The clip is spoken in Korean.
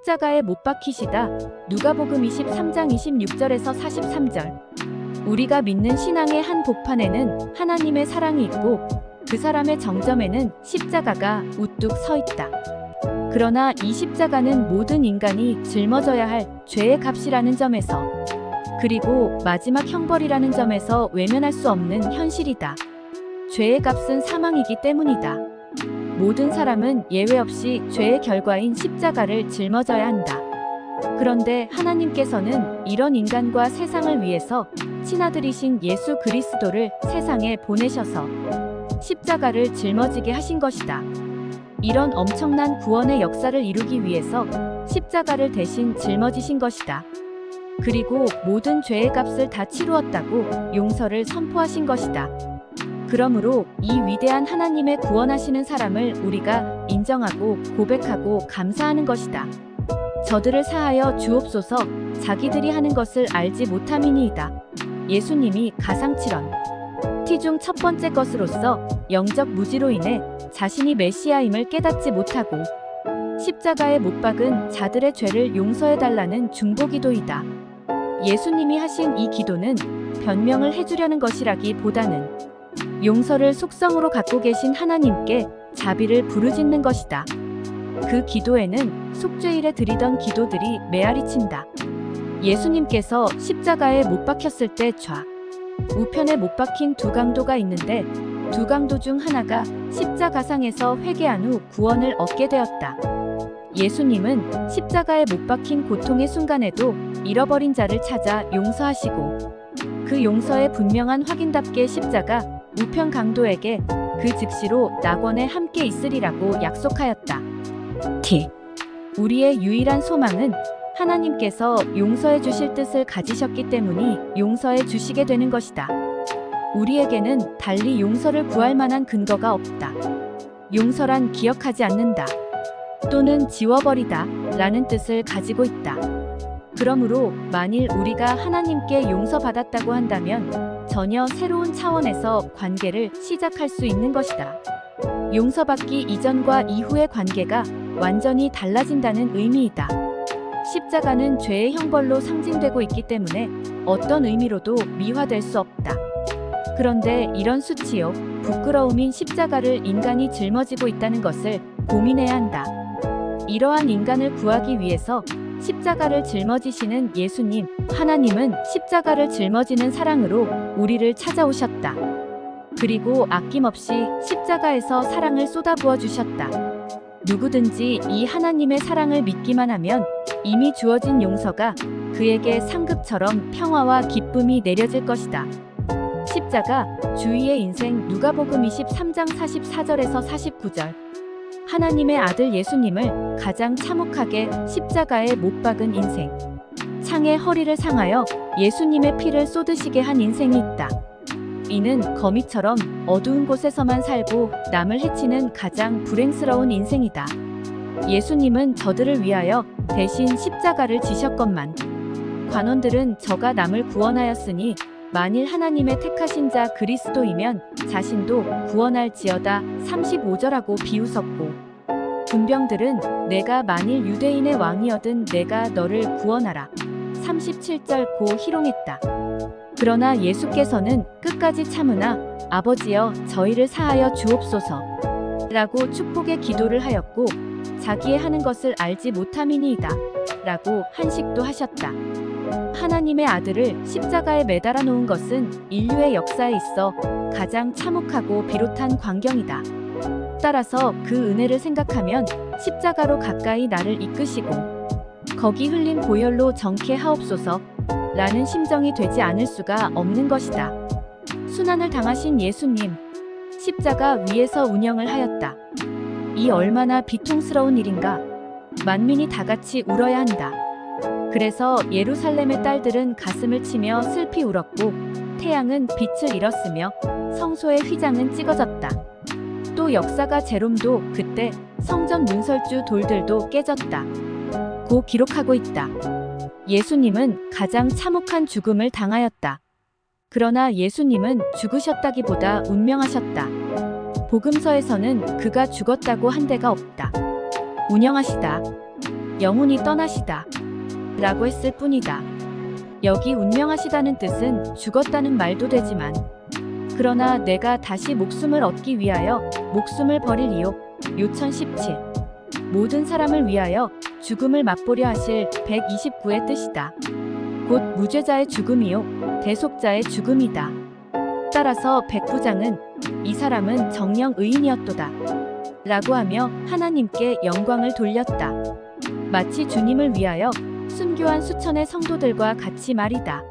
십자가에 못 박히시다. 누가복음 23장 26절에서 43절. 우리가 믿는 신앙의 한 복판에는 하나님의 사랑이 있고 그 사람의 정점에는 십자가가 우뚝 서 있다. 그러나 이 십자가는 모든 인간이 짊어져야 할 죄의 값이라는 점에서, 그리고 마지막 형벌이라는 점에서 외면할 수 없는 현실이다. 죄의 값은 사망이기 때문이다. 모든 사람은 예외 없이 죄의 결과인 십자가를 짊어져야 한다. 그런데 하나님께서는 이런 인간과 세상을 위해서 친아들이신 예수 그리스도를 세상에 보내셔서 십자가를 짊어지게 하신 것이다. 이런 엄청난 구원의 역사를 이루기 위해서 십자가를 대신 짊어지신 것이다. 그리고 모든 죄의 값을 다 치루었다고 용서를 선포하신 것이다. 그러므로 이 위대한 하나님의 구원하시는 사람을 우리가 인정하고 고백하고 감사하는 것이다. 저들을 사하여 주옵소서. 자기들이 하는 것을 알지 못함이니이다. 예수님이 가상칠언 티 중 첫 번째 것으로서 영적 무지로 인해 자신이 메시아임을 깨닫지 못하고 십자가에 못 박은 자들의 죄를 용서해달라는 중보기도이다. 예수님이 하신 이 기도는 변명을 해주려는 것이라기보다는 용서를 속성으로 갖고 계신 하나님께 자비를 부르짖는 것이다. 그 기도에는 속죄일에 드리던 기도들이 메아리친다. 예수님께서 십자가에 못 박혔을 때 우편에 못 박힌 두 강도가 있는데 두 강도 중 하나가 십자가상에서 회개한 후 구원을 얻게 되었다. 예수님은 십자가에 못 박힌 고통의 순간에도 잃어버린 자를 찾아 용서하시고 그 용서의 분명한 확인답게 십자가 우편 강도에게 그 즉시로 낙원에 함께 있으리라고 약속하였다. 우리의 유일한 소망은 하나님께서 용서해 주실 뜻을 가지셨기 때문이 용서해 주시게 되는 것이다. 우리에게는 달리 용서를 구할 만한 근거가 없다. 용서란 기억하지 않는다 또는 지워버리다 라는 뜻을 가지고 있다. 그러므로 만일 우리가 하나님께 용서받았다고 한다면 전혀 새로운 차원에서 관계를 시작할 수 있는 것이다. 용서받기 이전과 이후의 관계가 완전히 달라진다는 의미이다. 십자가는 죄의 형벌로 상징되고 있기 때문에 어떤 의미로도 미화될 수 없다. 그런데 이런 수치요, 부끄러움인 십자가를 인간이 짊어지고 있다는 것을 고민해야 한다. 이러한 인간을 구하기 위해서 십자가를 짊어지시는 예수님, 하나님은 십자가를 짊어지는 사랑으로 우리를 찾아오셨다. 그리고 아낌없이 십자가에서 사랑을 쏟아부어 주셨다. 누구든지 이 하나님의 사랑을 믿기만 하면 이미 주어진 용서가 그에게 상급처럼 평화와 기쁨이 내려질 것이다. 십자가, 주위의 인생. 누가복음 23장 44절에서 49절. 하나님의 아들 예수님을 가장 참혹하게 십자가에 못 박은 인생. 창에 허리를 상하여 예수님의 피를 쏟으시게 한 인생이 있다. 이는 거미처럼 어두운 곳에서만 살고 남을 해치는 가장 불행스러운 인생이다. 예수님은 저들을 위하여 대신 십자가를 지셨건만 관원들은 저가 남을 구원하였으니 만일 하나님의 택하신 자 그리스도이면 자신도 구원할지어다 35절하고 비웃었고, 군병들은 내가 만일 유대인의 왕이어든 내가 너를 구원하라 37절 고 희롱했다. 그러나 예수께서는 끝까지 참으나 아버지여 저희를 사하여 주옵소서 라고 축복의 기도를 하였고 자기의 하는 것을 알지 못함이니이다 라고 한식도 하셨다. 하나님의 아들을 십자가에 매달아 놓은 것은 인류의 역사에 있어 가장 참혹하고 비롯한 광경이다. 따라서 그 은혜를 생각하면 십자가로 가까이 나를 이끄시고 거기 흘린 보혈로 정케 하옵소서 라는 심정이 되지 않을 수가 없는 것이다. 순환을 당하신 예수님, 십자가 위에서 운영을 하였다. 이 얼마나 비통스러운 일인가. 만민이 다 같이 울어야 한다. 그래서 예루살렘의 딸들은 가슴을 치며 슬피 울었고 태양은 빛을 잃었으며 성소의 휘장은 찢어졌다. 또 역사가 제롬도 그때 성전 문설주 돌들도 깨졌다 고 기록하고 있다. 예수님은 가장 참혹한 죽음을 당하였다. 그러나 예수님은 죽으셨다기보다 운명하셨다. 복음서에서는 그가 죽었다고 한 데가 없다. 운영하시다. 영혼이 떠나시다 라고 했을 뿐이다. 여기 운명하시다는 뜻은 죽었다는 말도 되지만, 그러나 내가 다시 목숨을 얻기 위하여 목숨을 버릴 이요 6017 모든 사람을 위하여 죽음을 맛보려 하실 129의 뜻이다. 곧 무죄자의 죽음이요 대속자의 죽음이다. 따라서 백부장은 이 사람은 정령 의인이었도다 라고 하며 하나님께 영광을 돌렸다. 마치 주님을 위하여 순교한 수천의 성도들과 같이 말이다.